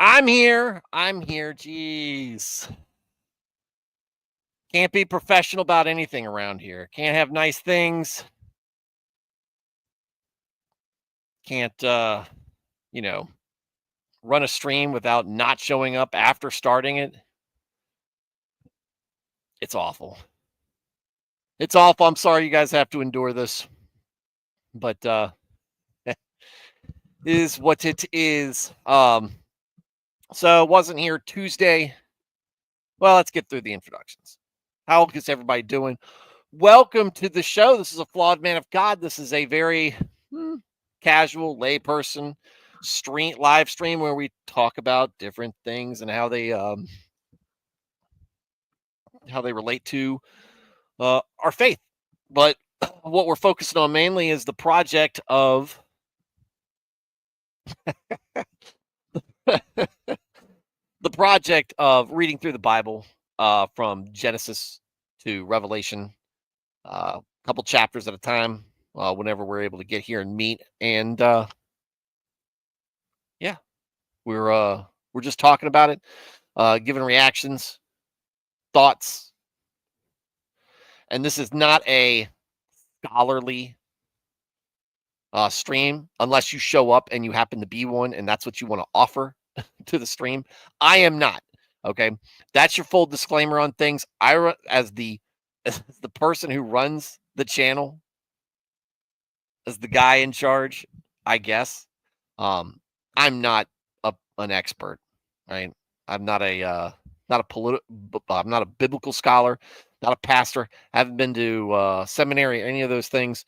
I'm here. I'm here. Jeez. Can't be professional about anything around here. Can't have nice things. Can't you know, run a stream without not showing up after starting it. It's awful. It's awful. I'm sorry you guys have to endure this, but is what it is. So wasn't here Tuesday. Well, let's get through the introductions. How is everybody doing? Welcome to the show. This is a Flawed Man of God. This is a very casual layperson live stream where we talk about different things and how they relate to our faith. But what we're focusing on mainly is the project of reading through the Bible from Genesis to Revelation, a couple chapters at a time. Whenever we're able to get here and meet, and yeah, we're just talking about it, giving reactions, thoughts, and this is not a scholarly stream unless you show up and you happen to be one and that's what you want to offer to the stream. I am not. Okay, that's your full disclaimer on things. As the as the person who runs the channel, as the guy in charge, I guess. Um, I'm not an expert, right? I'm not a I'm not a biblical scholar, not a pastor. Haven't been to seminary, any of those things.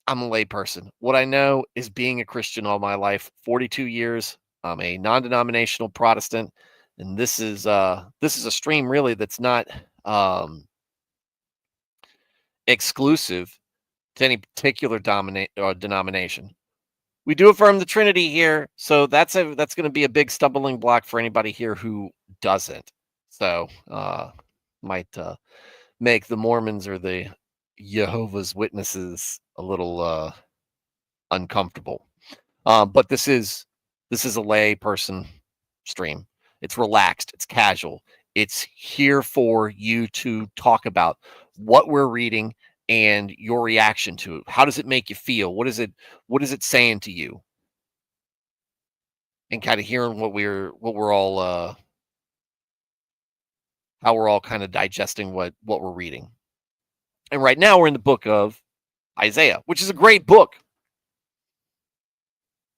I'm a layperson. What I know is being a Christian all my life, 42 years. I'm a non-denominational Protestant, and this is a stream really that's not exclusive to any particular denomination. We do affirm the Trinity here, so that's going to be a big stumbling block for anybody here who doesn't. So might make the Mormons or the Jehovah's Witnesses a little uncomfortable. But this is a lay person stream. It's relaxed. It's casual. It's here for you to talk about what we're reading and your reaction to it. How does it make you feel? What is it saying to you? And kind of hearing what we're all how we're all kind of digesting what we're reading. And right now we're in the book of Isaiah, which is a great book.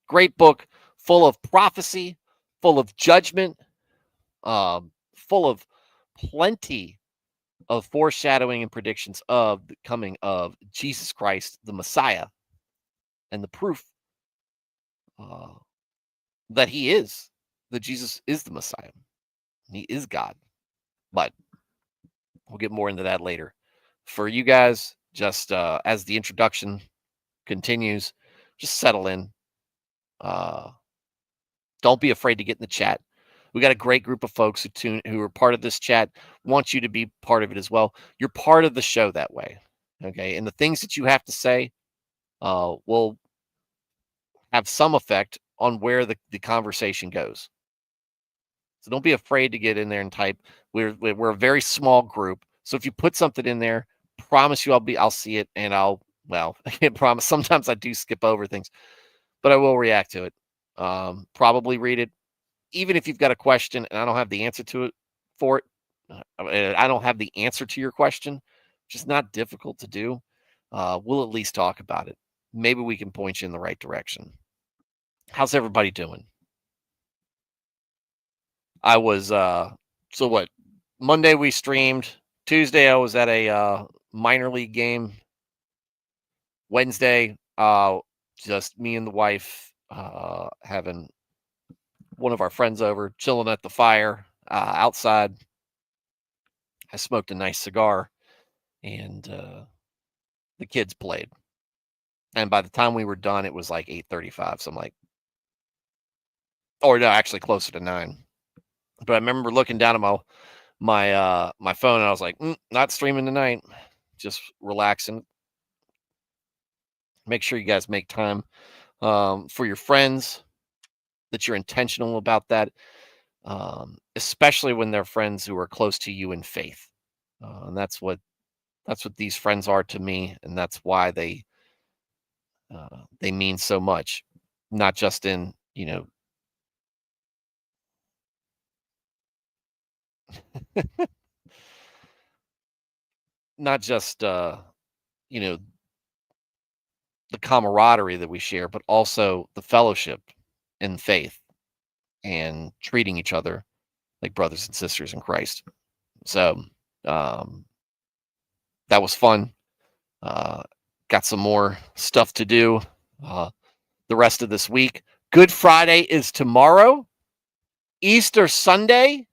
Great book, full of prophecy, full of judgment, full of plenty of foreshadowing and predictions of the coming of Jesus Christ, the Messiah, and the proof that Jesus is the Messiah. He is God. But we'll get more into that later. For you guys, just as the introduction continues, just settle in. Don't be afraid to get in the chat. We got a great group of folks who are part of this chat. Want you to be part of it as well. You're part of the show that way, okay? And the things that you have to say will have some effect on where the conversation goes. So don't be afraid to get in there and type. We're a very small group, so if you put something in there, promise you I'll see it, and I can't promise. Sometimes I do skip over things, but I will react to it. Probably read it, even if you've got a question and I don't have the answer to it for it. I don't have the answer to your question, which is not difficult to do. We'll at least talk about it. Maybe we can point you in the right direction. How's everybody doing? I was so what? Monday we streamed. Tuesday I was at a minor league game. Wednesday, just me and the wife having one of our friends over, chilling at the fire outside. I smoked a nice cigar, and the kids played. And by the time we were done, it was like 8:35. So I'm like, or no, actually closer to 9. But I remember looking down at my phone, and I was like, not streaming tonight, just relaxing. Make sure you guys make time for your friends, that you're intentional about that, especially when they're friends who are close to you in faith. And that's what these friends are to me, and that's why they mean so much, not just in not just you know the camaraderie that we share, but also the fellowship in faith and treating each other like brothers and sisters in Christ. So um, that was fun. Uh, got some more stuff to do the rest of this week. Good Friday is tomorrow. Easter Sunday,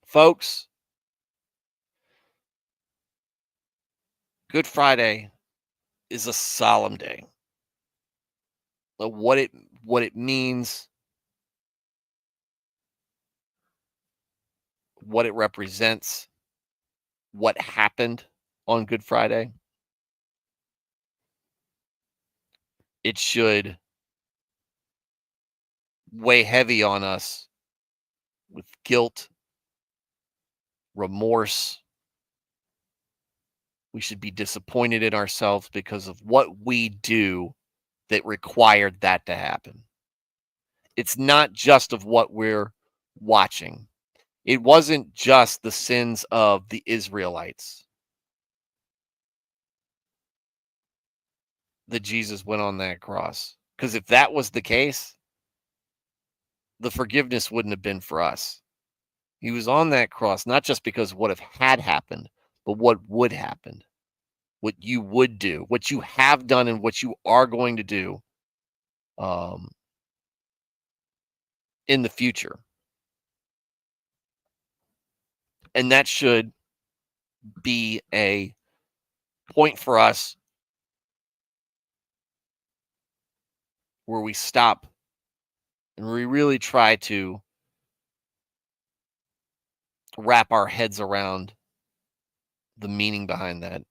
folks. Good Friday is a solemn day. What it means, what it represents, what happened on Good Friday. It should weigh heavy on us with guilt, remorse. We should be disappointed in ourselves because of what we do that required that to happen. It's not just of what we're watching. It wasn't just the sins of the Israelites that Jesus went on that cross. Because if that was the case, the forgiveness wouldn't have been for us. He was on that cross not just because what have had happened, but what would happen, what you would do, what you have done, and what you are going to do um, in the future. And that should be a point for us where we stop and we really try to wrap our heads around the meaning behind that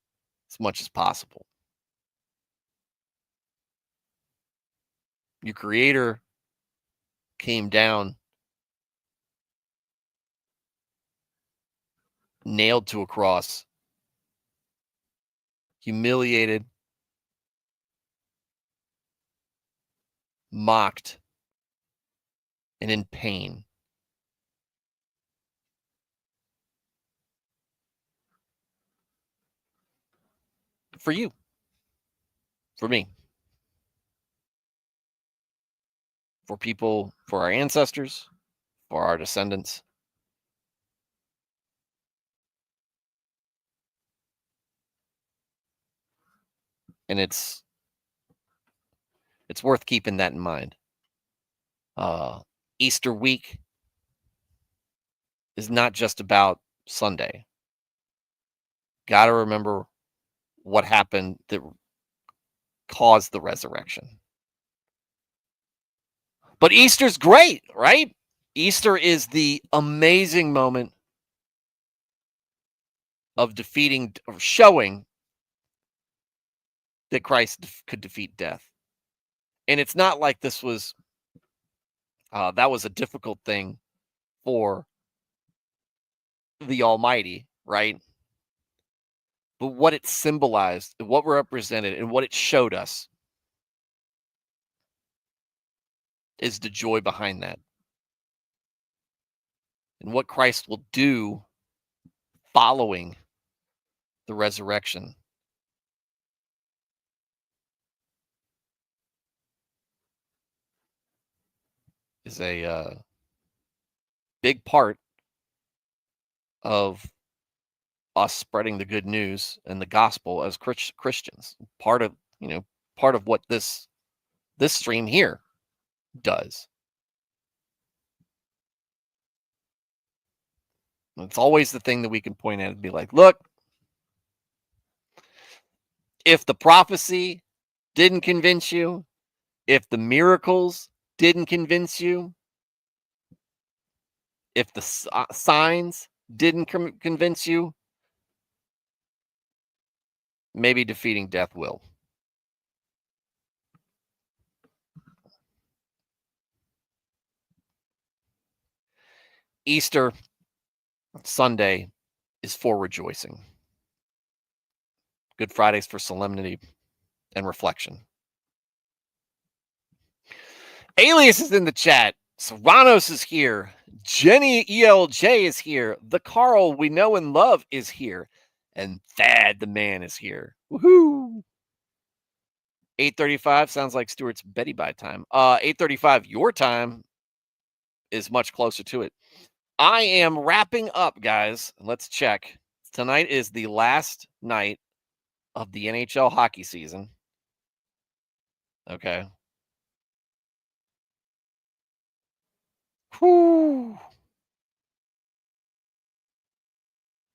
as much as possible. Your creator came down, nailed to a cross, humiliated, mocked, and in pain. For you, for me, for people, for our ancestors, for our descendants. And it's worth keeping that in mind. Easter week is not just about Sunday. Got to remember what happened that caused the resurrection. But Easter's great, right? Easter is the amazing moment of defeating or showing that Christ could defeat death. And it's not like this was that was a difficult thing for the Almighty, right? But what it symbolized, what represented, and what it showed us is the joy behind that. And what Christ will do following the resurrection is a big part of us spreading the good news and the gospel as Christians. Part of what this stream here does. It's always the thing that we can point at and be like, look, if the prophecy didn't convince you, if the miracles didn't convince you, if the signs didn't convince you, maybe defeating death will. Easter Sunday is for rejoicing. Good Friday's for solemnity and reflection. Alias is in the chat. Serranos is here. Jenny ELJ is here. The Carl we know and love is here. And Thad the man is here. Woohoo! 8:35 sounds like Stuart's Betty Bye time. 8:35 your time is much closer to it. I am wrapping up, guys. Let's check. Tonight is the last night of the NHL hockey season. Okay. Whew.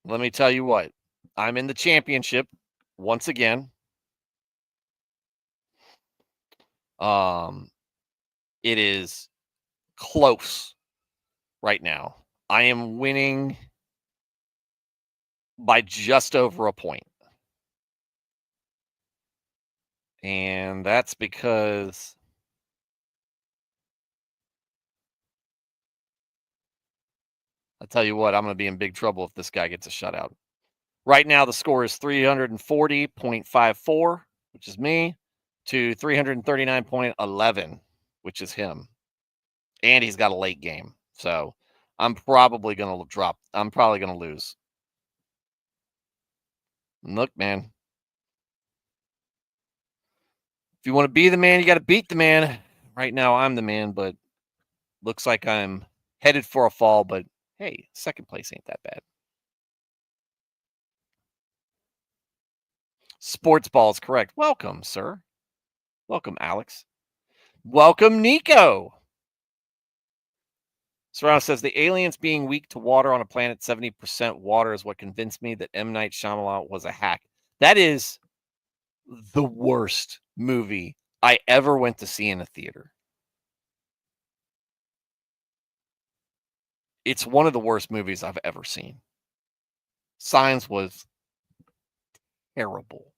Let me tell you what. I'm in the championship once again. It is close right now. I am winning by just over a point. And that's because I'll tell you what, I'm going to be in big trouble if this guy gets a shutout. Right now, the score is 340.54, which is me, to 339.11, which is him. And he's got a late game. So I'm probably going to drop. I'm probably going to lose. And look, man. If you want to be the man, you got to beat the man. Right now, I'm the man, but looks like I'm headed for a fall. But hey, second place ain't that bad. Sports ball is correct. Welcome, sir. Welcome, Alex. Welcome, Nico. Serrano says the aliens being weak to water on a planet 70% water is what convinced me that M. Night Shyamalan was a hack. That is the worst movie I ever went to see in a theater. It's one of the worst movies I've ever seen. Signs was terrible.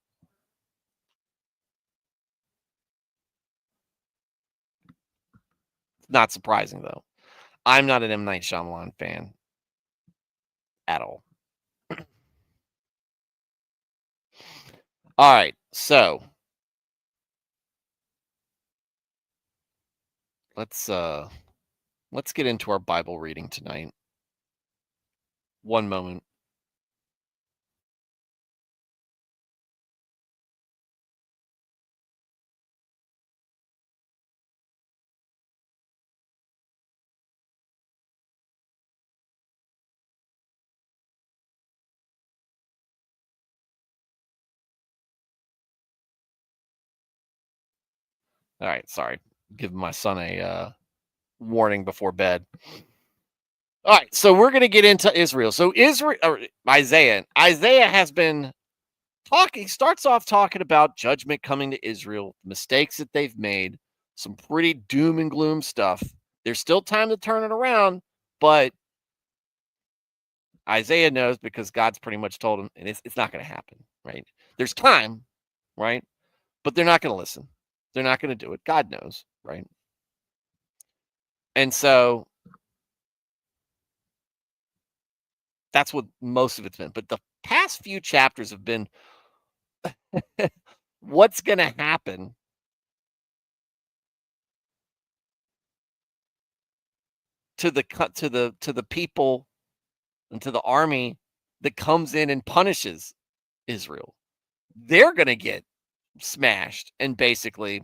Not surprising, though. I'm not an M. Night Shyamalan fan at all. All right, so let's get into our Bible reading tonight. One moment. All right, sorry. Give my son a warning before bed. All right, so we're going to get into Israel. So Isaiah has been talking. Starts off talking about judgment coming to Israel, mistakes that they've made, some pretty doom and gloom stuff. There's still time to turn it around, but Isaiah knows because God's pretty much told him, and it's not going to happen, right? There's time, right? But they're not going to listen. They're not going to do it. God knows, right? And so that's what most of it's been. But the past few chapters have been what's going to happen to the people and to the army that comes in and punishes Israel. They're going to get smashed and basically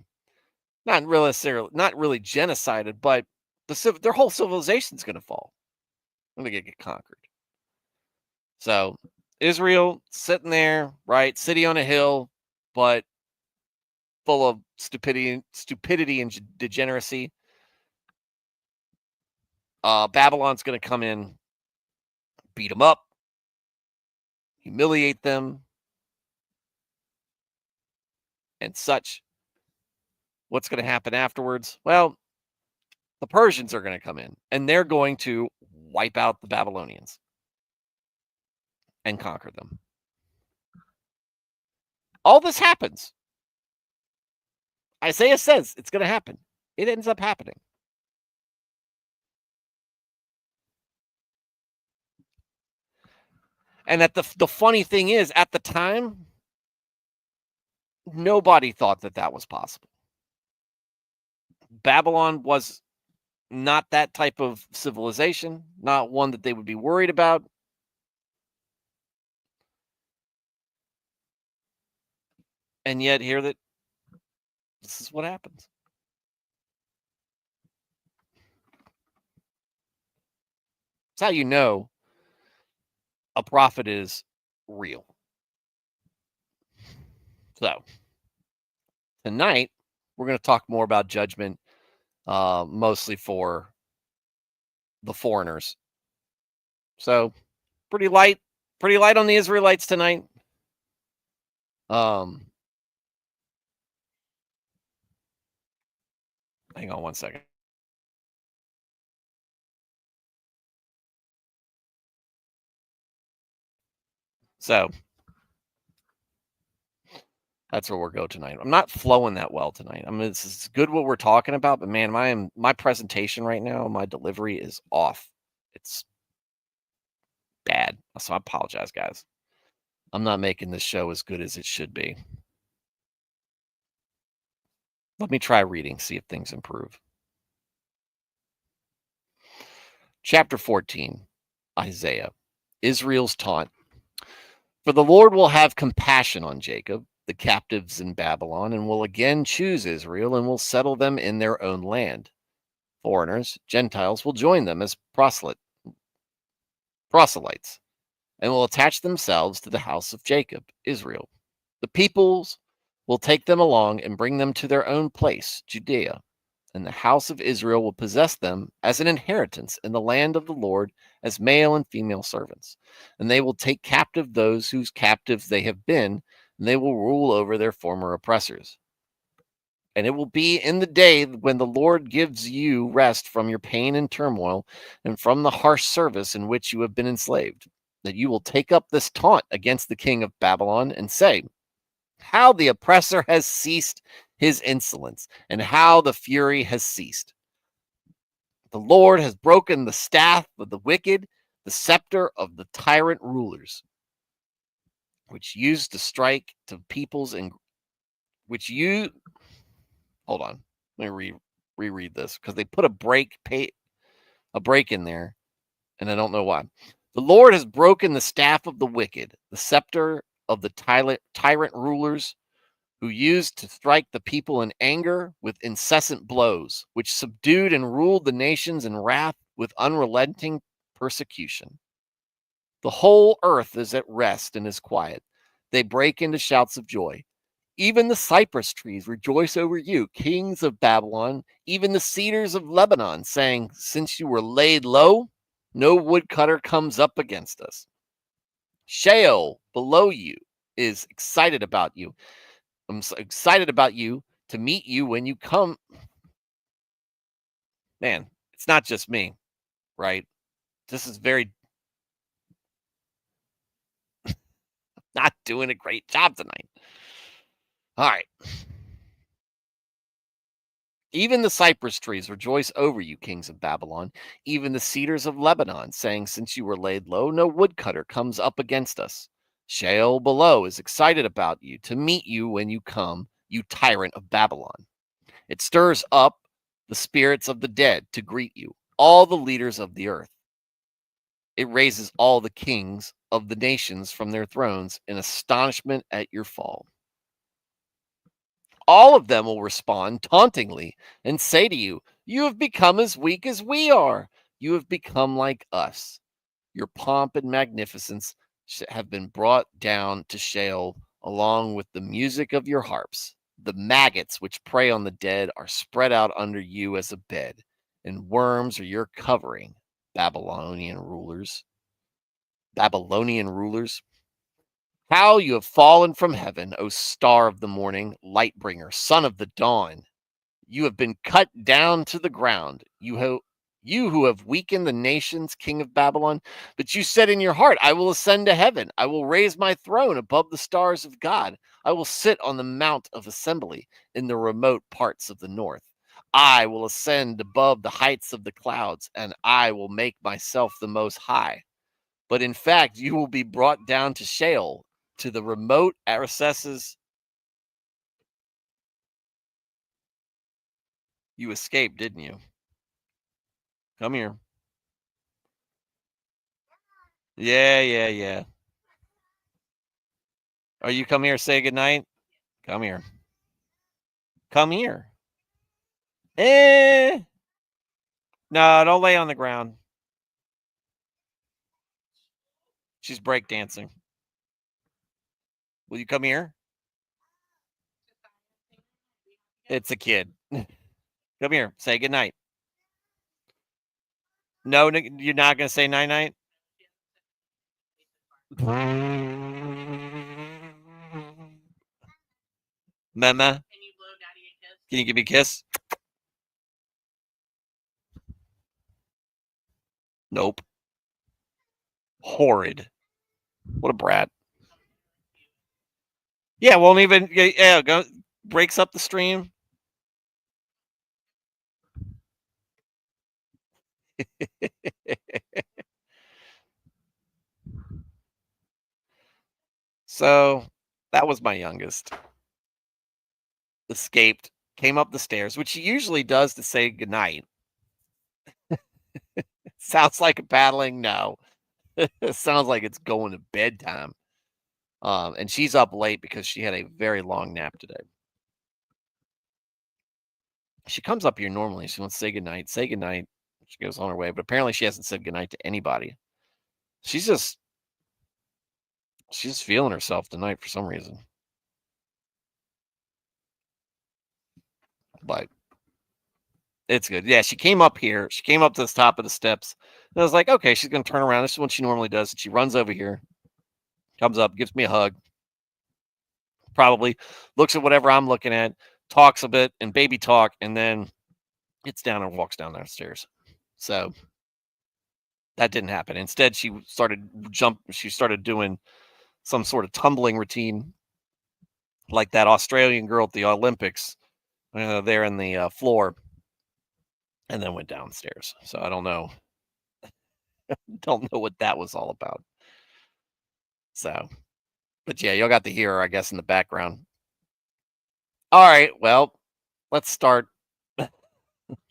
not really genocided, but their whole civilization's going to fall. They're going to get conquered. So Israel sitting there, right, city on a hill, but full of stupidity and degeneracy. Babylon's going to come in, beat them up, humiliate them, and such. What's going to happen afterwards? Well, the Persians are going to come in, and they're going to wipe out the Babylonians and conquer them. All this happens. Isaiah says it's going to happen. It ends up happening. And the funny thing is, at the time, nobody thought that that was possible. Babylon was not that type of civilization, not one that they would be worried about. And yet here that this is what happens. It's how you know a prophet is real. So tonight we're going to talk more about judgment, mostly for the foreigners. So pretty light on the Israelites tonight. Um, hang on one second. So that's where we'll go tonight. I'm not flowing that well tonight. I mean, it's good what we're talking about, but man, my presentation right now, my delivery is off. It's bad. So I apologize, guys. I'm not making this show as good as it should be. Let me try reading, see if things improve. Chapter 14, Isaiah, Israel's taunt. For the Lord will have compassion on Jacob, the captives in Babylon, and will again choose Israel and will settle them in their own land. Foreigners, Gentiles, will join them as proselytes and will attach themselves to the house of Jacob, Israel. The peoples will take them along and bring them to their own place, Judea, and the house of Israel will possess them as an inheritance in the land of the Lord as male and female servants. And they will take captive those whose captives they have been, and they will rule over their former oppressors. And it will be in the day when the Lord gives you rest from your pain and turmoil and from the harsh service in which you have been enslaved, that you will take up this taunt against the king of Babylon and say, how the oppressor has ceased his insolence, and how the fury has ceased. The Lord has broken the staff of the wicked, the scepter of the tyrant rulers, which used to strike to peoples and which you hold on. Let me reread this because they put a break in there, and I don't know why. The Lord has broken the staff of the wicked, the scepter of the tyrant rulers, who used to strike the people in anger with incessant blows, which subdued and ruled the nations in wrath with unrelenting persecution. The whole earth is at rest and is quiet. They break into shouts of joy. Even the cypress trees rejoice over you, kings of Babylon, even the cedars of Lebanon, saying, since you were laid low, no woodcutter comes up against us. Sheol below you is excited about you. I'm so excited about you to meet you when you come. Man, it's not just me, right? This is very not doing a great job tonight. All right. Even the cypress trees rejoice over you, kings of Babylon, even the cedars of Lebanon, saying, since you were laid low, no woodcutter comes up against us. Sheol below is excited about you to meet you when you come, you tyrant of Babylon. It stirs up the spirits of the dead to greet you, all the leaders of the earth. It raises all the kings of the nations from their thrones in astonishment at your fall. All of them will respond tauntingly and say to you, you have become as weak as we are. You have become like us. Your pomp and magnificence have been brought down to Sheol along with the music of your harps. The maggots which prey on the dead are spread out under you as a bed, and worms are your covering, Babylonian rulers. Babylonian rulers. How you have fallen from heaven, O star of the morning, light bringer, son of the dawn. You have been cut down to the ground. You who have weakened the nations, king of Babylon. But you said in your heart, I will ascend to heaven. I will raise my throne above the stars of God. I will sit on the mount of assembly in the remote parts of the north. I will ascend above the heights of the clouds, and I will make myself the most high. but in fact, you will be brought down to Sheol, to the remote recesses. You escaped, didn't you? Come here. Yeah, yeah, yeah. Are you come here, say goodnight? Come here. Come here. Eh. No, don't lay on the ground. She's breakdancing. Will you come here? It's a kid. Come here. Say goodnight. No, you're not going to say night night? Mama, can you give me a kiss? Nope. Horrid. What a brat. Yeah, won't even. Yeah, go breaks up the stream. So that was my youngest. Escaped, came up the stairs, which she usually does to say goodnight. Sounds like a paddling. No, it sounds like it's going to bedtime. And she's up late because she had a very long nap today. She comes up here normally. She wants to say goodnight. Say goodnight. She goes on her way, but apparently she hasn't said goodnight to anybody. She's feeling herself tonight for some reason. But it's good. Yeah, she came up here. She came up to the top of the steps. And I was like, okay, she's going to turn around. This is what she normally does. And she runs over here, comes up, gives me a hug, probably looks at whatever I'm looking at, talks a bit and baby talk, and then gets down and walks down the stairs. So that didn't happen. Instead, she started doing some sort of tumbling routine like that Australian girl at the Olympics there in the floor, and then went downstairs. So I don't know. Don't know what that was all about. So, but yeah, y'all got to hear her, I guess, in the background. All right, well, let's start.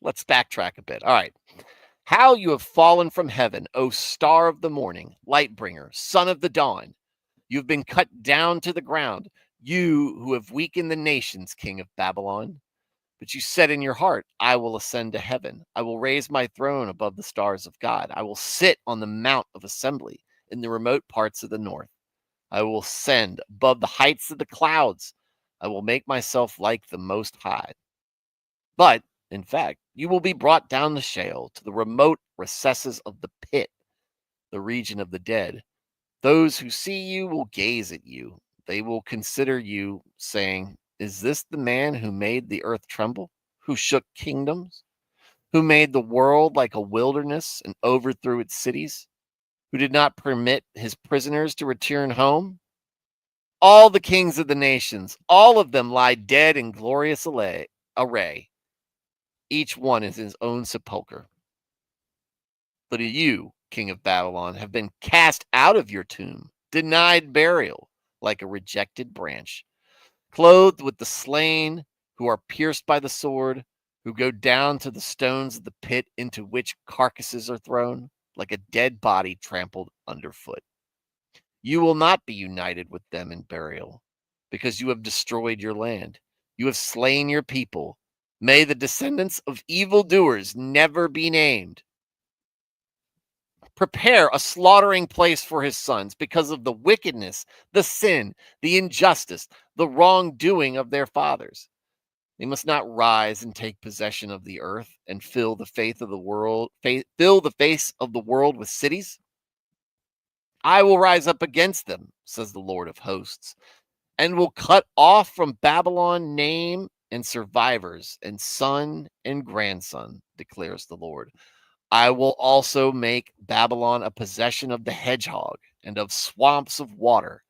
Let's backtrack a bit. All right. How you have fallen from heaven, O star of the morning, light bringer, son of the dawn. You've been cut down to the ground, you who have weakened the nations, king of Babylon. But you said in your heart, I will ascend to heaven. I will raise my throne above the stars of God. I will sit on the mount of assembly in the remote parts of the north. I will ascend above the heights of the clouds. I will make myself like the Most High. But, in fact, you will be brought down the Sheol to the remote recesses of the pit, the region of the dead. Those who see you will gaze at you. They will consider you, saying, is this the man who made the earth tremble, who shook kingdoms, who made the world like a wilderness and overthrew its cities, who did not permit his prisoners to return home? All the kings of the nations, all of them lie dead in glorious array, each one in his own sepulchre. But you, king of Babylon, have been cast out of your tomb, denied burial, like a rejected branch, clothed with the slain who are pierced by the sword, who go down to the stones of the pit into which carcasses are thrown, like a dead body trampled underfoot. You will not be united with them in burial, because you have destroyed your land. You have slain your people. May the descendants of evildoers never be named. Prepare a slaughtering place for his sons because of the wickedness, the sin, the injustice, the wrongdoing of their fathers. They must not rise and take possession of the earth and fill the face of the world with cities. I will rise up against them, says the Lord of hosts, and will cut off from Babylon name and survivors and son and grandson, declares the Lord. I will also make Babylon a possession of the hedgehog and of swamps of water,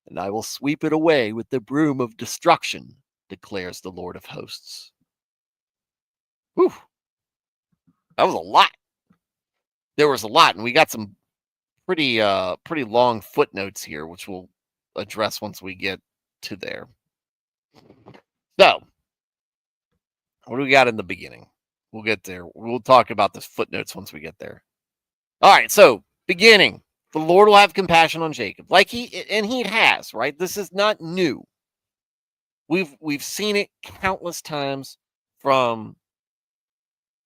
and I will sweep it away with the broom of destruction, declares the Lord of hosts. Whew, that was a lot. There was a lot, and we got some pretty long footnotes here, which we'll address once we get to there. So, what do we got in the beginning? We'll get there. We'll talk about the footnotes once we get there. All right, so beginning. The Lord will have compassion on Jacob, like he has, right? This is not new. We've seen it countless times from,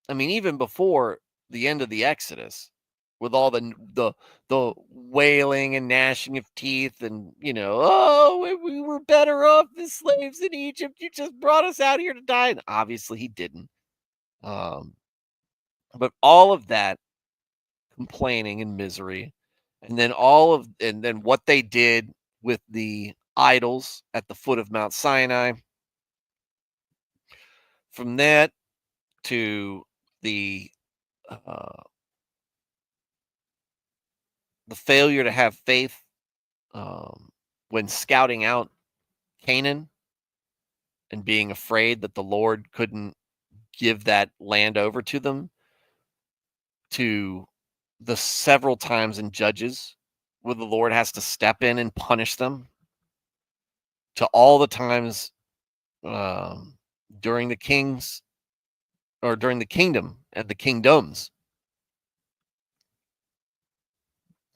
I mean, even before the end of the Exodus, with all the wailing and gnashing of teeth, and oh, we were better off as slaves in Egypt. You just brought us out here to die, and obviously he didn't. But all of that complaining and misery, and then what they did with the idols at the foot of Mount Sinai. From that to the failure to have faith when scouting out Canaan and being afraid that the Lord couldn't give that land over to them, to the several times in Judges where the Lord has to step in and punish them, to all the times during the kings, or during the kingdom and the kingdoms.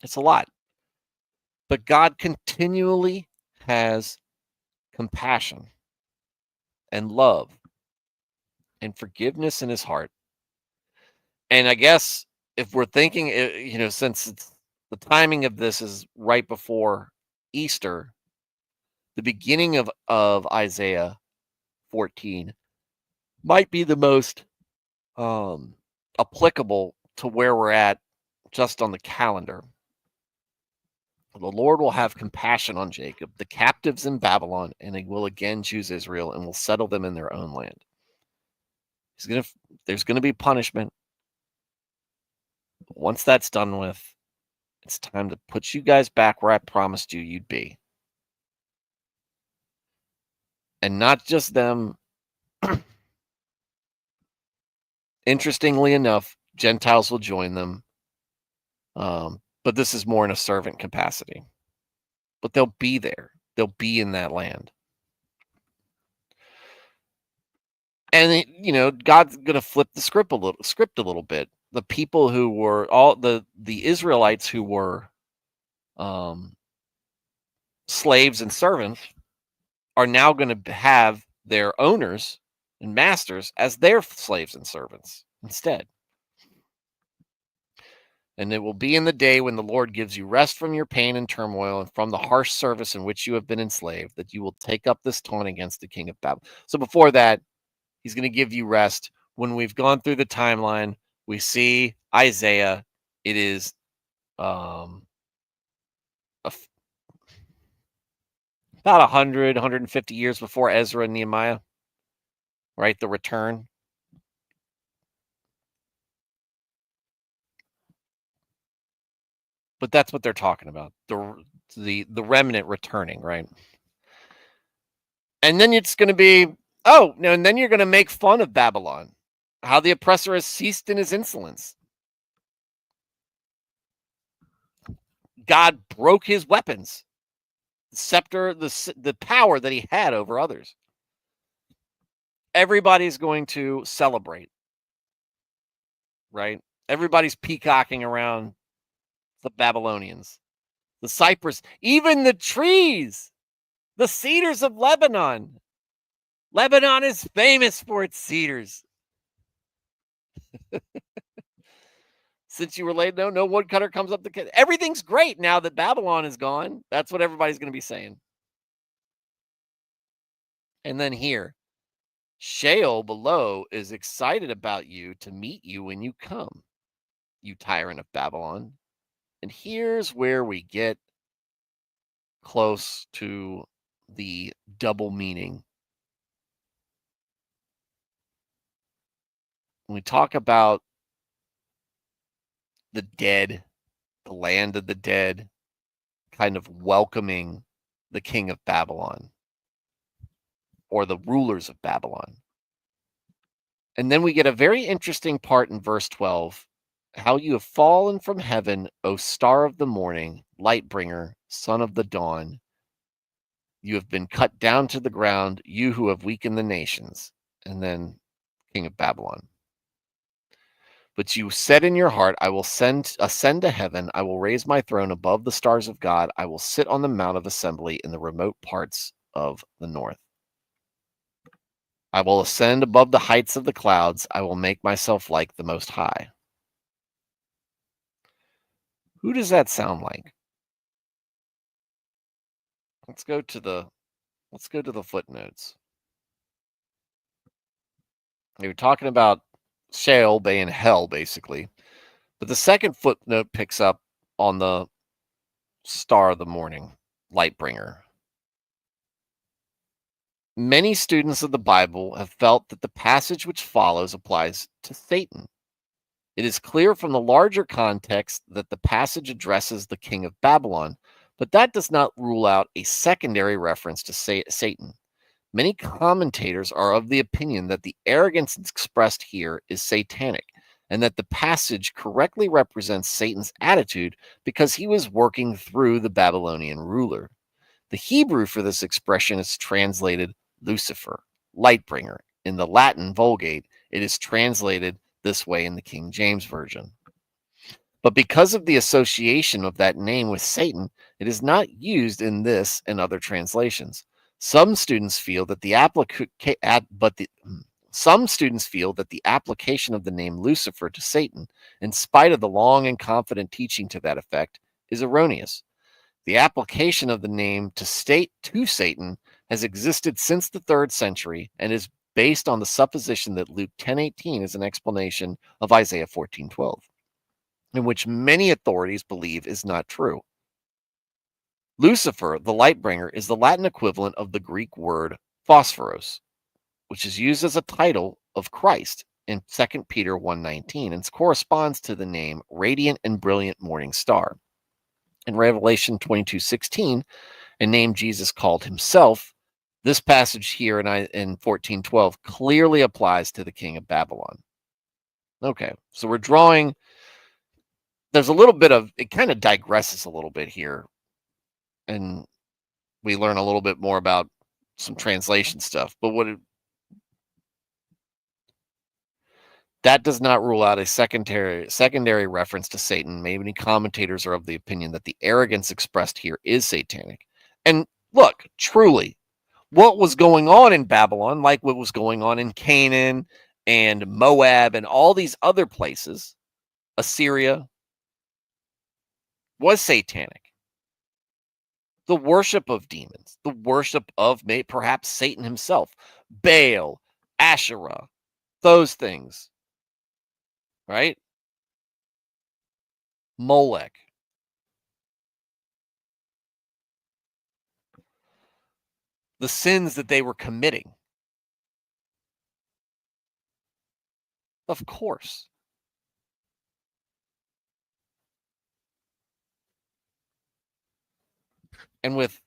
It's a lot. But God continually has compassion and love and forgiveness in his heart. And I guess if we're thinking, since the timing of this is right before Easter, the beginning of Isaiah 14 might be the most applicable to where we're at just on the calendar. The Lord will have compassion on Jacob, the captives in Babylon, and he will again choose Israel and will settle them in their own land. There's going to be punishment. But once that's done with, it's time to put you guys back where I promised you'd be. And not just them. Interestingly enough, Gentiles will join them. But this is more in a servant capacity. But they'll be there. They'll be in that land. And God's going to flip the script a little bit. The people who were the Israelites who were slaves and servants are now going to have their owners and masters as their slaves and servants instead. And it will be in the day when the Lord gives you rest from your pain and turmoil and from the harsh service in which you have been enslaved, that you will take up this taunt against the king of Babylon. So before that, he's going to give you rest. When we've gone through the timeline, we see Isaiah. It is about 100, 150 years before Ezra and Nehemiah, right? The return. But that's what they're talking about. The remnant returning, right? And then it's going to be, and then you're going to make fun of Babylon, how the oppressor has ceased in his insolence. God broke his weapons, the scepter, the power that he had over others. Everybody's going to celebrate, right? Everybody's peacocking around the Babylonians, the cypress, even the trees, the cedars of Lebanon. Lebanon is famous for its cedars. Since you were late, no woodcutter comes up the. Everything's great now that Babylon is gone. That's what everybody's going to be saying. And then here, Sheol below is excited about you to meet you when you come, you tyrant of Babylon. And here's where we get close to the double meaning. When we talk about the dead, the land of the dead, kind of welcoming the king of Babylon or the rulers of Babylon. And then we get a very interesting part in verse 12 How you have fallen from heaven, O star of the morning, light bringer, son of the dawn. You have been cut down to the ground, you who have weakened the nations. And then King of Babylon. But you said in your heart, I will ascend to heaven. I will raise my throne above the stars of God. I will sit on the mount of assembly in the remote parts of the north. I will ascend above the heights of the clouds. I will make myself like the Most High. Who does that sound like? Let's go to the footnotes. They were talking about Sheol being hell, basically. But the second footnote picks up on the star of the morning, light bringer. Many students of the Bible have felt that the passage which follows applies to Satan. It is clear from the larger context that the passage addresses the king of Babylon, but that does not rule out a secondary reference to Satan. Many commentators are of the opinion that the arrogance expressed here is satanic, and that the passage correctly represents Satan's attitude because he was working through the Babylonian ruler. The Hebrew for this expression is translated Lucifer, light bringer. In the Latin Vulgate, it is translated this way in the King James Version. But because of the association of that name with Satan, it is not used in this and other translations. Some students feel that the some students feel that the application of the name Lucifer to Satan, in spite of the long and confident teaching to that effect, is erroneous. The application of the name to Satan has existed since the 3rd century and is based on the supposition that Luke 10:18 is an explanation of Isaiah 14:12, in which many authorities believe is not true. Lucifer, the light bringer, is the Latin equivalent of the Greek word phosphoros, which is used as a title of Christ in 2 Peter 1:19 and corresponds to the name radiant and brilliant morning star. In Revelation 22:16, a name Jesus called himself, this passage here in 14:12 clearly applies to the king of Babylon. Okay, so we're drawing, there's a little bit of, it kind of digresses a little bit here, and we learn a little bit more about some translation stuff. But that does not rule out a secondary reference to Satan. Many commentators are of the opinion that the arrogance expressed here is satanic. And look, truly, what was going on in Babylon, like what was going on in Canaan and Moab and all these other places, Assyria, was satanic. The worship of demons, the worship of perhaps Satan himself, Baal, Asherah, those things, right? Molech. The sins that they were committing. Of course. And with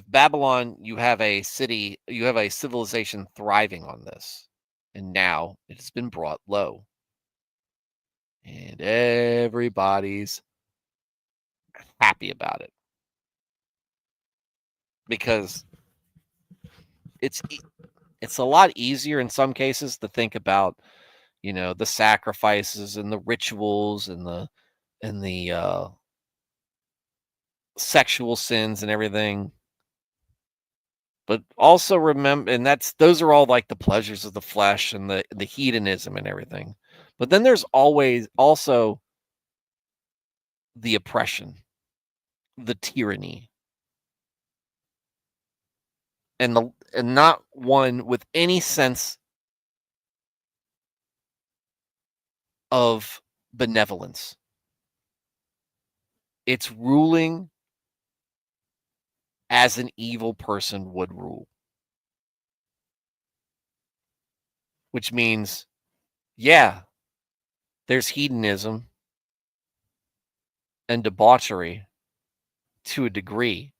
Babylon, you have a civilization thriving on this. And now it has been brought low. And everybody's happy about it. Because it's a lot easier in some cases to think about, the sacrifices and the rituals and the sexual sins and everything. But also remember, and those are all like the pleasures of the flesh and the hedonism and everything. But then there's always also the oppression, the tyranny, and not one with any sense of benevolence. It's ruling as an evil person would rule. Which means, yeah, there's hedonism and debauchery to a degree.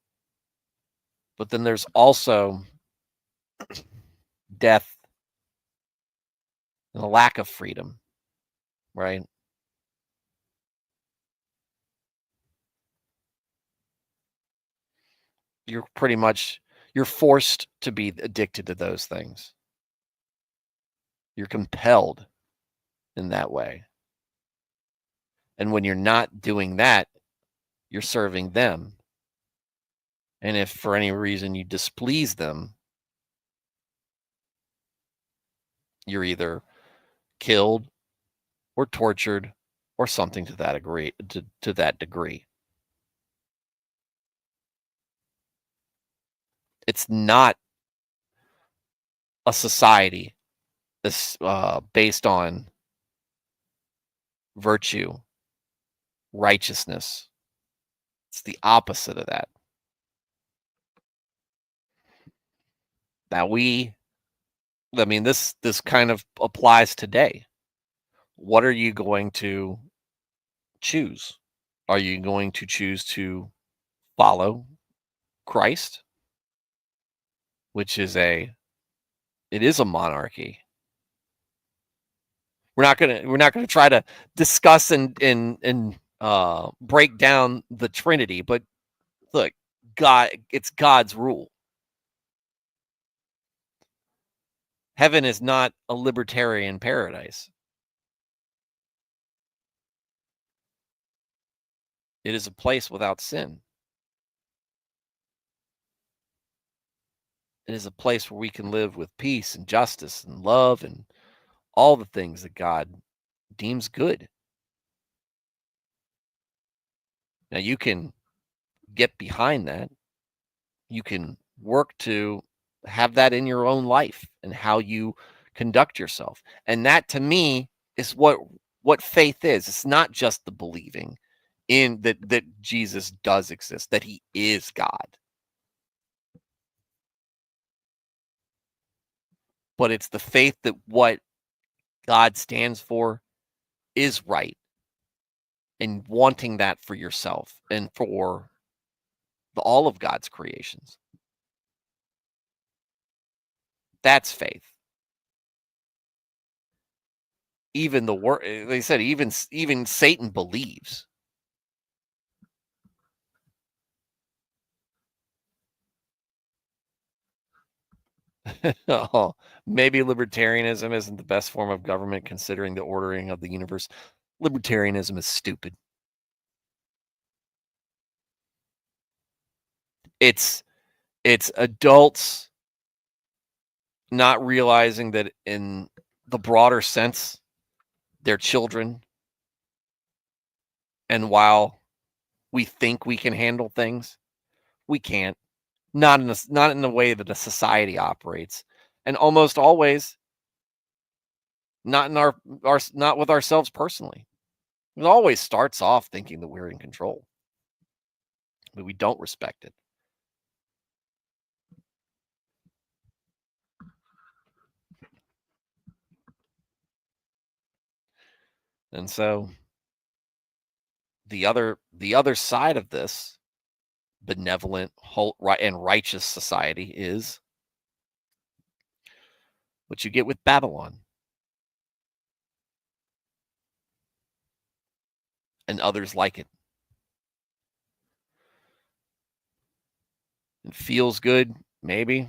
But then there's also death and a lack of freedom right? You're forced to be addicted to those things. You're compelled in that way. And when you're not doing that, you're serving them. And if for any reason you displease them, you're either killed or tortured or something to that degree. It's not a society that's based on virtue, righteousness. It's the opposite of that. Now this kind of applies today. What are you going to choose? Are you going to choose to follow Christ, which is it is a monarchy? We're not gonna try to discuss and break down the Trinity, but look, it's God's rule. Heaven is not a libertarian paradise. It is a place without sin. It is a place where we can live with peace and justice and love and all the things that God deems good. Now you can get behind that. You can work to have that in your own life and how you conduct yourself. And that to me is what faith is. It's not just the believing in that Jesus does exist, that he is God. But it's the faith that what God stands for is right, and wanting that for yourself and for all of God's creations. That's faith. Even the word, they said, even Satan believes. Oh, maybe libertarianism isn't the best form of government considering the ordering of the universe. Libertarianism is stupid. It's adults not realizing that in the broader sense, they're children. And while we think we can handle things, we can't. Not in the way that a society operates, and almost always not in our not with ourselves personally. It always starts off thinking that we're in control, but we don't respect it. And so the other side of this benevolent, and righteous society is what you get with Babylon and others like it. It feels good, maybe,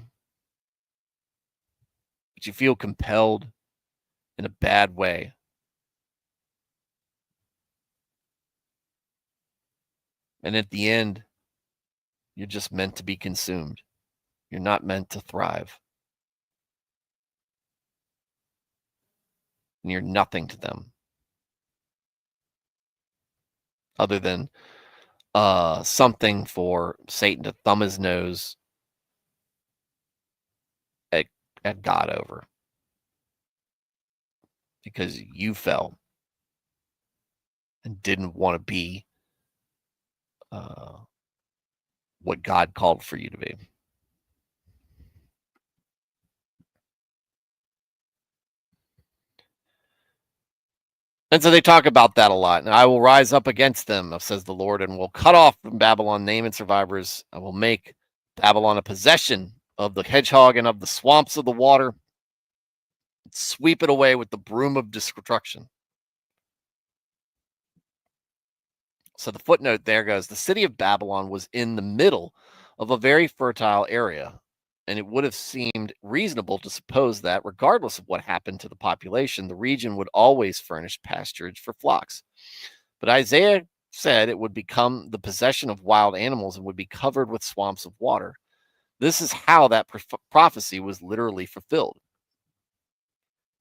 but you feel compelled in a bad way. And at the end, you're just meant to be consumed. You're not meant to thrive. And you're nothing to them other than something for Satan to thumb his nose at, at God over because you fell and didn't want to be what God called for you to be. And so they talk about that a lot. And I will rise up against them, says the Lord, and will cut off from Babylon name and survivors. I will make Babylon a possession of the hedgehog and of the swamps of the water. Sweep it away with the broom of destruction. So the footnote there goes, the city of Babylon was in the middle of a very fertile area, and it would have seemed reasonable to suppose that, regardless of what happened to the population, the region would always furnish pasturage for flocks. But Isaiah said it would become the possession of wild animals and would be covered with swamps of water. This is how that prophecy was literally fulfilled.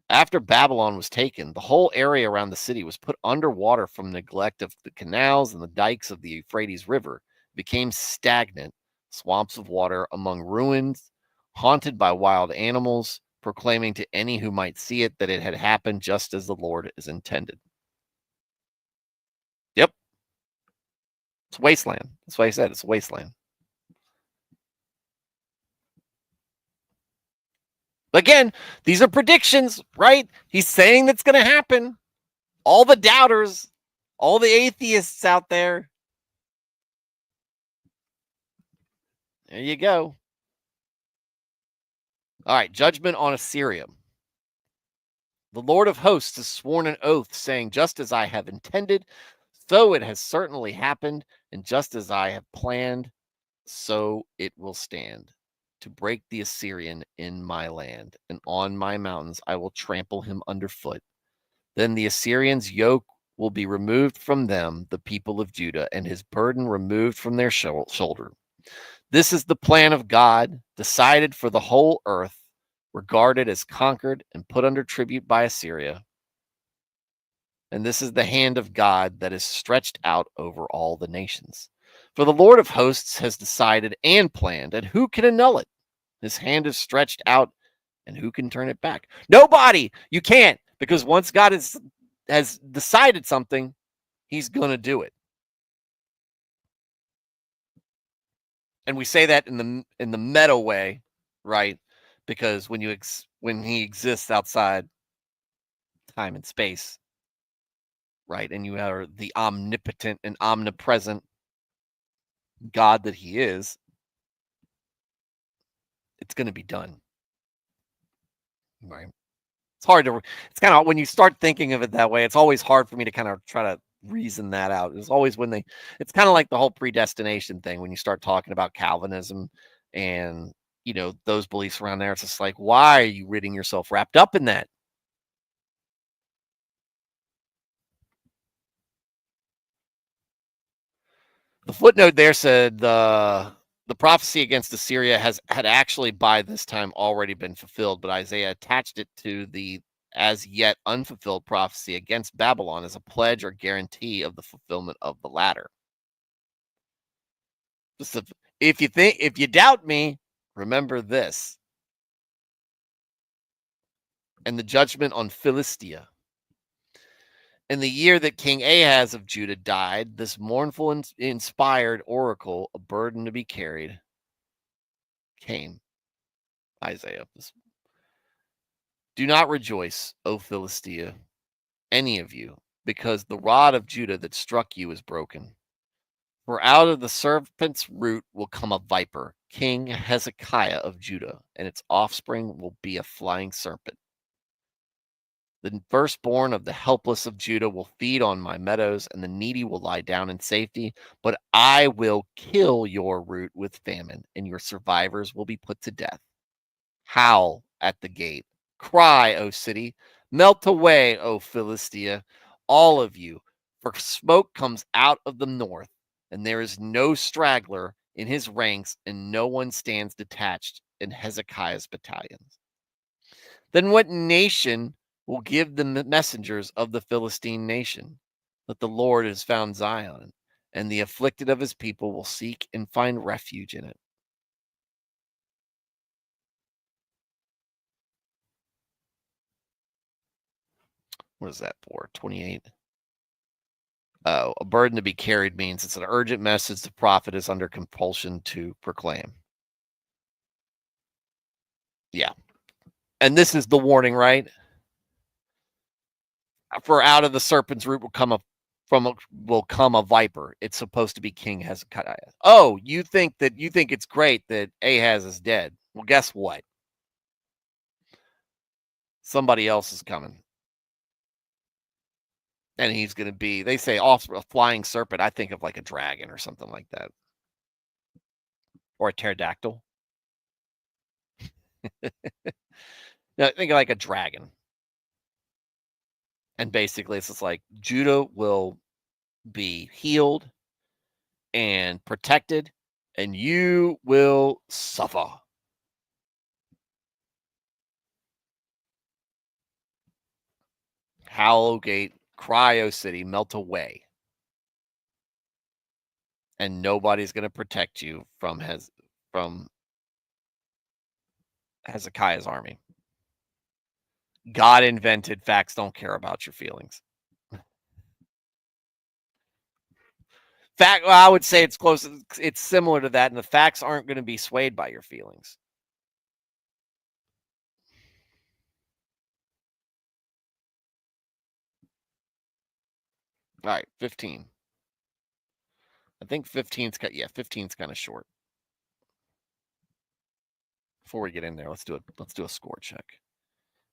After Babylon was taken, the whole area around the city was put underwater from neglect of the canals and the dikes of the Euphrates River. It became stagnant, swamps of water among ruins, haunted by wild animals, proclaiming to any who might see it that it had happened just as the Lord is intended. Yep, it's wasteland. That's why I said it's a wasteland. Again, these are predictions, right? He's saying that's going to happen. All the doubters, all the atheists out there. There you go. All right, judgment on Assyria. The Lord of hosts has sworn an oath, saying, just as I have intended, so it has certainly happened, and just as I have planned, so it will stand, to break the Assyrian in my land, and on my mountains I will trample him underfoot. Then the Assyrians' yoke will be removed from them, the people of Judah, and his burden removed from their shoulder. This is the plan of God, decided for the whole earth, regarded as conquered and put under tribute by Assyria. And this is the hand of God that is stretched out over all the nations. For the Lord of hosts has decided and planned, and who can annul it? His hand is stretched out, and who can turn it back? Nobody. You can't, because once God has decided something, he's going to do it. And we say that in the meta way, right? Because when when he exists outside time and space, right, and you are the omnipotent and omnipresent God that he is, it's going to be done, right? It's hard to. It's kind of when you start thinking of it that way. It's always hard for me to kind of try to reason that out. It's always when they. It's kind of like the whole predestination thing when you start talking about Calvinism and those beliefs around there. It's just like, why are you ridding yourself wrapped up in that? The footnote there said the prophecy against Assyria had actually by this time already been fulfilled, but Isaiah attached it to the as yet unfulfilled prophecy against Babylon as a pledge or guarantee of the fulfillment of the latter. If you doubt me, remember this. And the judgment on Philistia. In the year that King Ahaz of Judah died, this mournful inspired oracle, a burden to be carried, came. Isaiah. Do not rejoice, O Philistia, any of you, because the rod of Judah that struck you is broken. For out of the serpent's root will come a viper, King Hezekiah of Judah, and its offspring will be a flying serpent. The firstborn of the helpless of Judah will feed on my meadows, and the needy will lie down in safety. But I will kill your root with famine, and your survivors will be put to death. Howl at the gate. Cry, O city. Melt away, O Philistia, all of you. For smoke comes out of the north, and there is no straggler in his ranks, and no one stands detached in Hezekiah's battalions. Then what nation will give the messengers of the Philistine nation that the Lord has found Zion, and the afflicted of his people will seek and find refuge in it? What is that for? 28. Oh, a burden to be carried means it's an urgent message the prophet is under compulsion to proclaim. Yeah. And this is the warning, right? For out of the serpent's root will come a viper. It's supposed to be King Hezekiah. Oh, you think it's great that Ahaz is dead. Well, guess what? Somebody else is coming. And he's going to be, they say, off a flying serpent. I think of like a dragon or something like that. Or a pterodactyl. No, think of like a dragon. And basically, it's just like Judah will be healed and protected, and you will suffer. Hallowgate, Cryo City, melt away. And nobody's going to protect you from Hezekiah's army. God invented facts don't care about your feelings. Well, I would say it's close. It's similar to that, and the facts aren't going to be swayed by your feelings. All right, 15. I think 15's got 15's kind of short. Before we get in there, let's do a score check.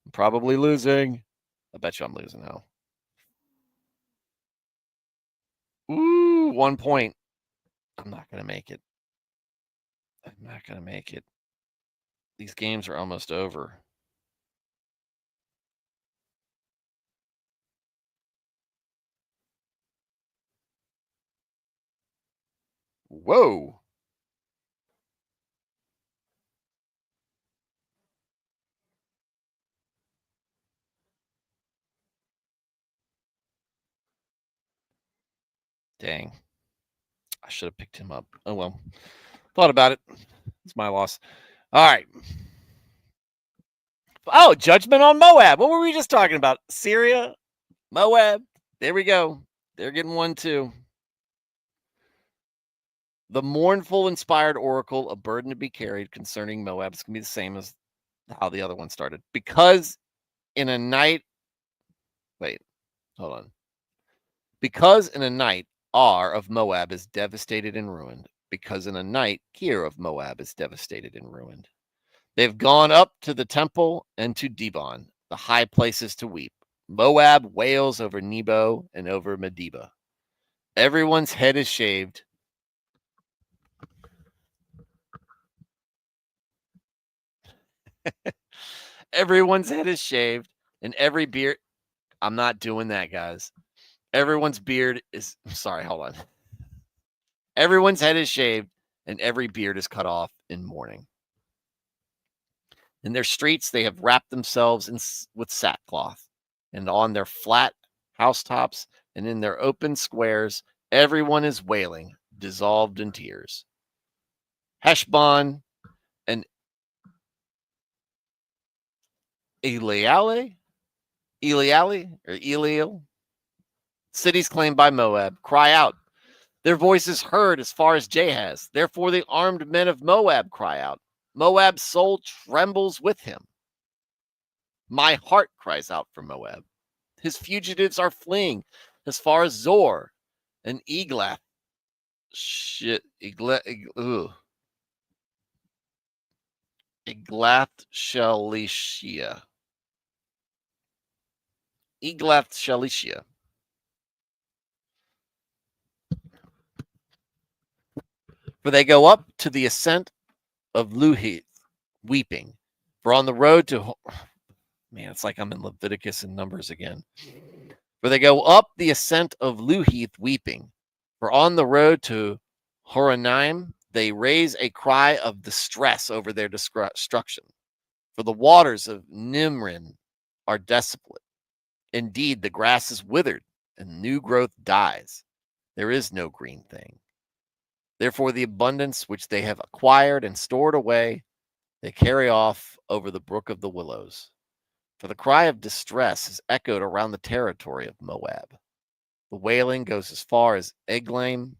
I'm probably losing. I bet you I'm losing now. Ooh, 1 point. I'm not going to make it. I'm not going to make it. These games are almost over. Whoa. Dang. I should have picked him up. Oh, well. Thought about it. It's my loss. All right. Oh, Judgment on Moab. What were we just talking about? Syria, Moab. There we go. They're getting one too. The mournful, inspired oracle, a burden to be carried concerning Moab. It's going to be the same as how the other one started. Because in a night. Wait, hold on. Because in a night, Ar of Moab is devastated and ruined. Because in a night, Kir of Moab is devastated and ruined. They've gone up to the temple and to Dibon, the high places to weep. Moab wails over Nebo and over Medeba. Everyone's head is shaved. Everyone's head is shaved, and every beard. I'm not doing that, guys. Everyone's beard is. Sorry, hold on. Everyone's head is shaved, and every beard is cut off in mourning. In their streets, they have wrapped themselves with sackcloth, and on their flat housetops and in their open squares, everyone is wailing, dissolved in tears. Heshbon and Eliale, or Eliel, cities claimed by Moab, cry out. Their voices heard as far as Jahaz. Therefore, the armed men of Moab cry out. Moab's soul trembles with him. My heart cries out for Moab. His fugitives are fleeing as far as Zor and Eglath. Eglath Shalisha. Eglath Shalisha. For they go up to the ascent of Luhith, weeping. For on the road to. Man, it's like I'm in Leviticus and Numbers again. For they go up the ascent of Luhith, weeping. For on the road to Horonaim, they raise a cry of distress over their destruction. For the waters of Nimrin are desolate. Indeed, the grass is withered, and new growth dies. There is no green thing. Therefore, the abundance which they have acquired and stored away, they carry off over the brook of the willows. For the cry of distress is echoed around the territory of Moab. The wailing goes as far as Eglaim,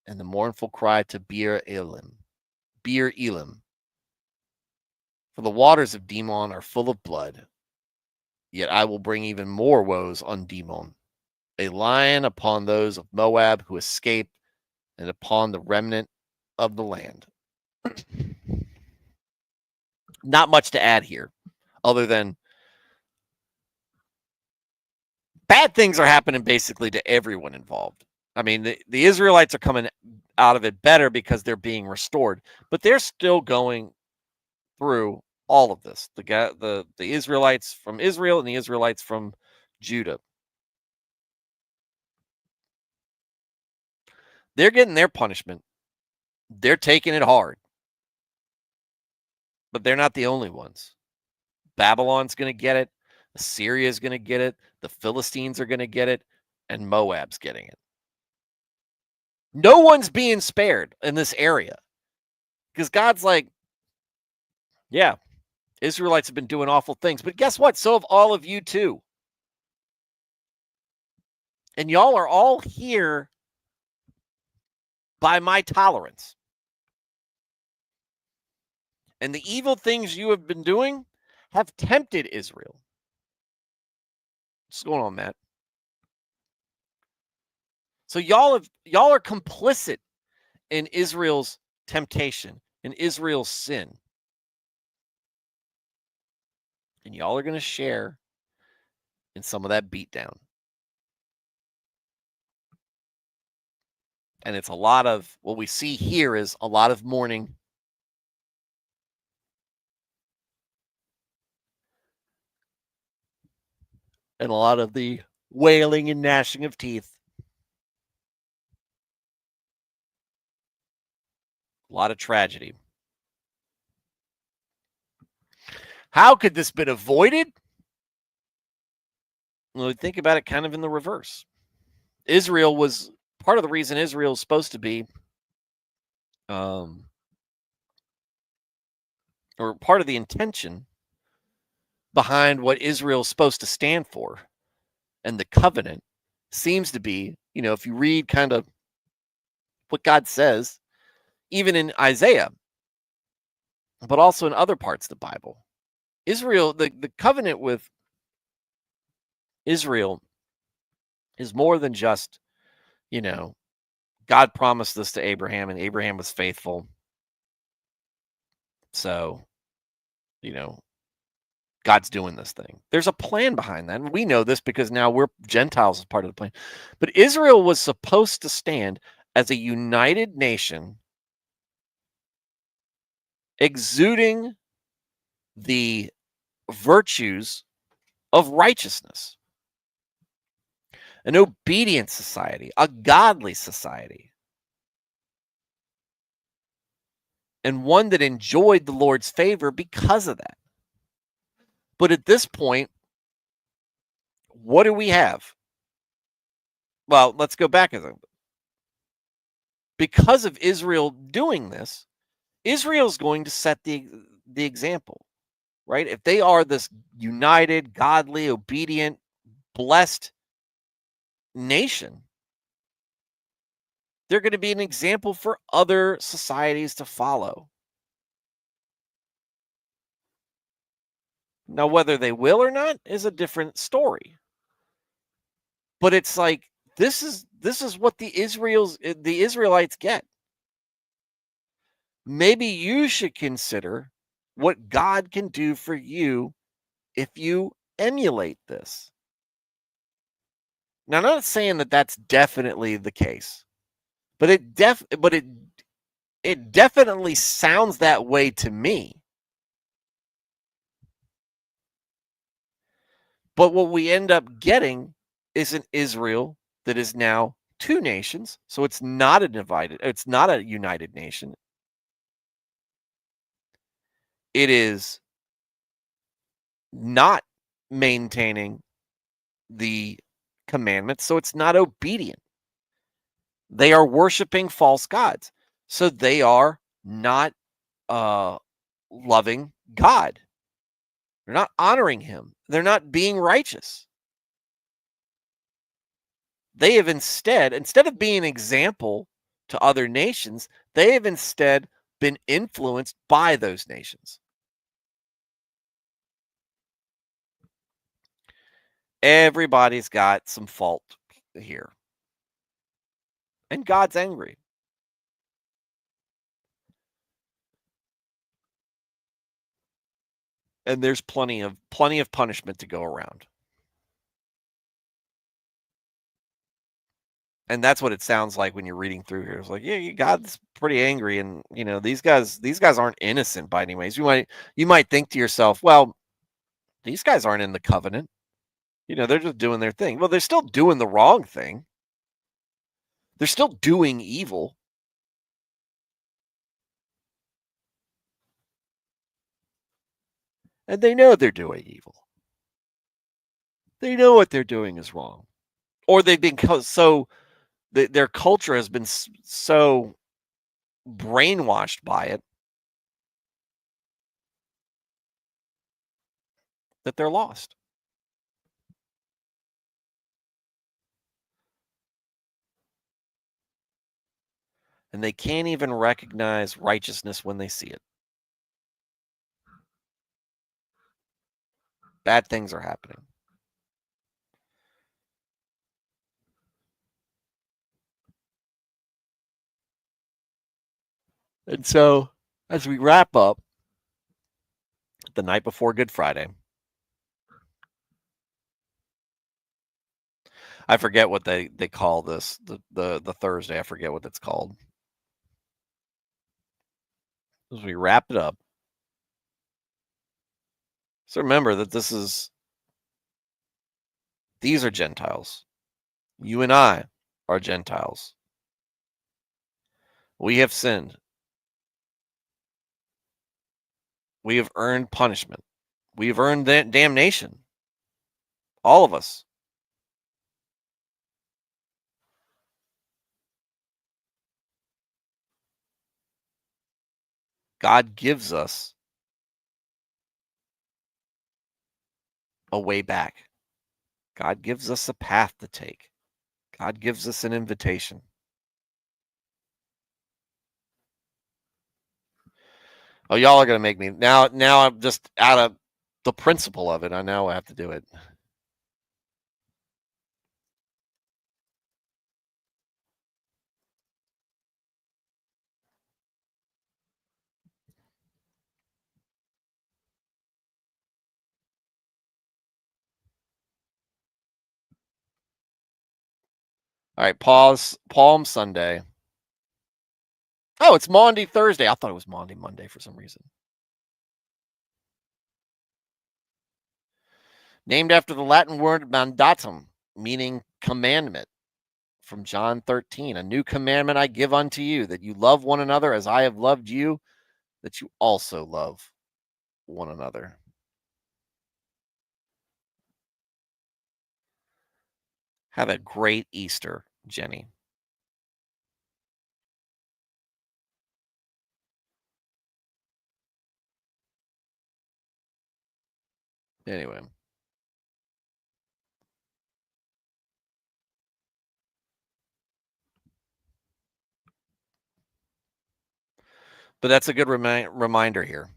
and the mournful cry to Beer Elim. For the waters of Dimon are full of blood. Yet I will bring even more woes on Dimon, a lion upon those of Moab who escape, and upon the remnant of the land. Not much to add here, other than bad things are happening basically to everyone involved. I mean, the Israelites are coming out of it better because they're being restored, but they're still going through all of this. The Israelites from Israel and the Israelites from Judah. They're getting their punishment. They're taking it hard. But they're not the only ones. Babylon's going to get it. Assyria's going to get it. The Philistines are going to get it. And Moab's getting it. No one's being spared in this area. Because God's like, yeah, Israelites have been doing awful things. But guess what? So have all of you too. And y'all are all here by my tolerance. And the evil things you have been doing have tempted Israel. What's going on, Matt? So y'all are complicit in Israel's temptation, in Israel's sin. And y'all are going to share in some of that beatdown. And it's a lot of what we see here is a lot of mourning. And a lot of the wailing and gnashing of teeth. A lot of tragedy. How could this been avoided? Well, think about it kind of in the reverse. Israel was part of the reason Israel is supposed to be, or part of the intention behind what Israel is supposed to stand for and the covenant seems to be, if you read kind of what God says, even in Isaiah, but also in other parts of the Bible, Israel, the covenant with Israel is more than just, God promised this to Abraham and Abraham was faithful. So, God's doing this thing. There's a plan behind that. And we know this because now we're Gentiles as part of the plan. But Israel was supposed to stand as a united nation, exuding the virtues of righteousness, an obedient society, a godly society, and one that enjoyed the Lord's favor because of that. But at this point, what do we have? Well, let's go back a little bit. Because of Israel doing this, Israel's going to set the example, right? If they are this united, godly, obedient, blessed nation, they're going to be an example for other societies to follow. Now, whether they will or not is a different story. But it's like this is what the Israelites get. Maybe you should consider what God can do for you if you emulate this. Now, I'm not saying that that's definitely the case, but it definitely sounds that way to me. But what we end up getting is an Israel that is now two nations. So it's not a united nation. It is not maintaining the commandments, so it's not obedient. They are worshiping false gods. So they are not loving God. They're not honoring him. They're not being righteous. They have instead of being an example to other nations, they have instead been influenced by those nations. Everybody's got some fault here. And God's angry. And there's plenty of punishment to go around. And that's what it sounds like when you're reading through here. It's like, yeah, God's pretty angry, and these guys aren't innocent by any ways. You might think to yourself, well, these guys aren't in the covenant. They're just doing their thing. Well, they're still doing the wrong thing. They're still doing evil. And they know they're doing evil. They know what they're doing is wrong. Or they've been so their culture has been so brainwashed by it that they're lost. And they can't even recognize righteousness when they see it. Bad things are happening. And so, as we wrap up the night before Good Friday, I forget what they call this, the Thursday. I forget what it's called. As we wrap it up, so remember that these are Gentiles. You and I are Gentiles. We have sinned. We have earned punishment. We have earned damnation. All of us. God gives us a way back. God gives us a path to take. God gives us an invitation. Oh, y'all are going to make me now. I'm just out of the principle of it. I now have to do it. All right, pause. Palm Sunday. Oh, it's Maundy Thursday. I thought it was Maundy Monday for some reason. Named after the Latin word mandatum, meaning commandment, from John 13. A new commandment I give unto you, that you love one another as I have loved you, that you also love one another. Have a great Easter, Jenny. Anyway. But that's a good reminder here.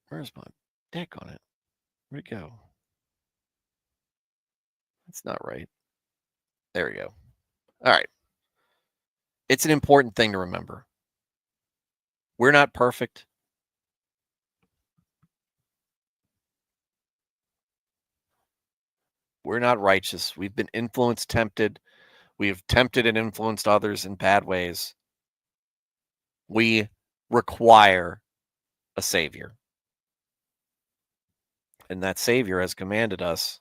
Where's my dick on it? Where'd it go? That's not right. There we go. All right. It's an important thing to remember. We're not perfect. We're not righteous. We've been influenced, tempted. We have tempted and influenced others in bad ways. We require a savior. And that savior has commanded us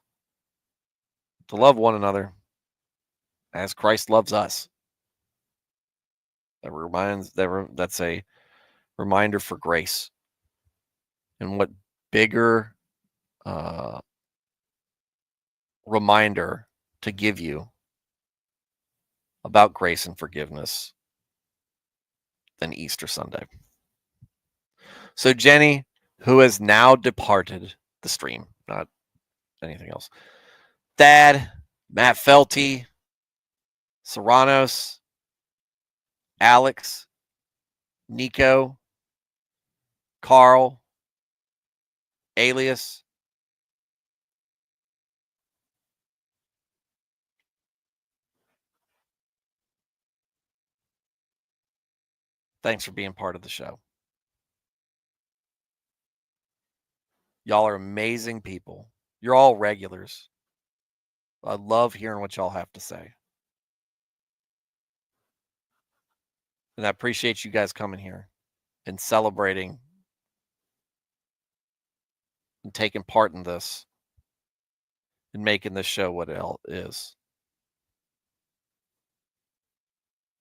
to love one another as Christ loves us. That's a reminder for grace. And what bigger reminder to give you about grace and forgiveness than Easter Sunday. So Jenny, who has now departed the stream, not anything else. Thad, Matt Felty, Serranos, Alex, Nico, Carl, Alias, thanks for being part of the show. Y'all are amazing people. You're all regulars. I love hearing what y'all have to say. And I appreciate you guys coming here and celebrating and taking part in this and making this show what it is.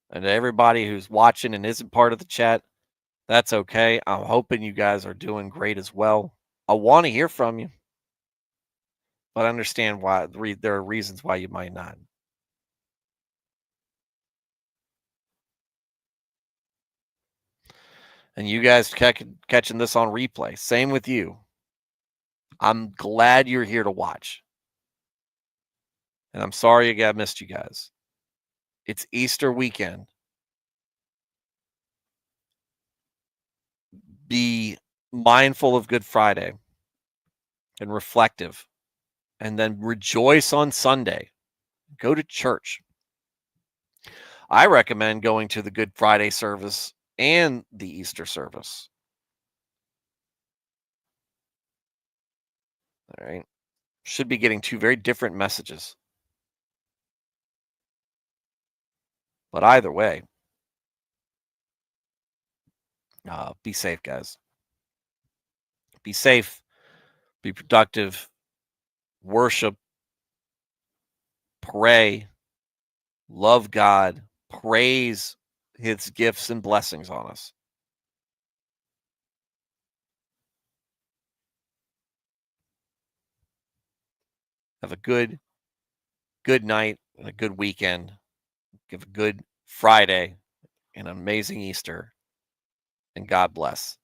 And to everybody who's watching and isn't part of the chat, that's okay. I'm hoping you guys are doing great as well. I want to hear from you, but I understand why there are reasons why you might not. And you guys catching this on replay, same with you. I'm glad you're here to watch. And I'm sorry I missed you guys. It's Easter weekend. Be mindful of Good Friday and reflective, and then rejoice on Sunday. Go to church. I recommend going to the Good Friday service and the Easter service. All right. Should be getting two very different messages. But either way, be safe, guys. Be safe, be productive, worship, pray, love God, praise his gifts and blessings on us. Have a good night and a good weekend. Give a good Friday and an amazing Easter. And God bless.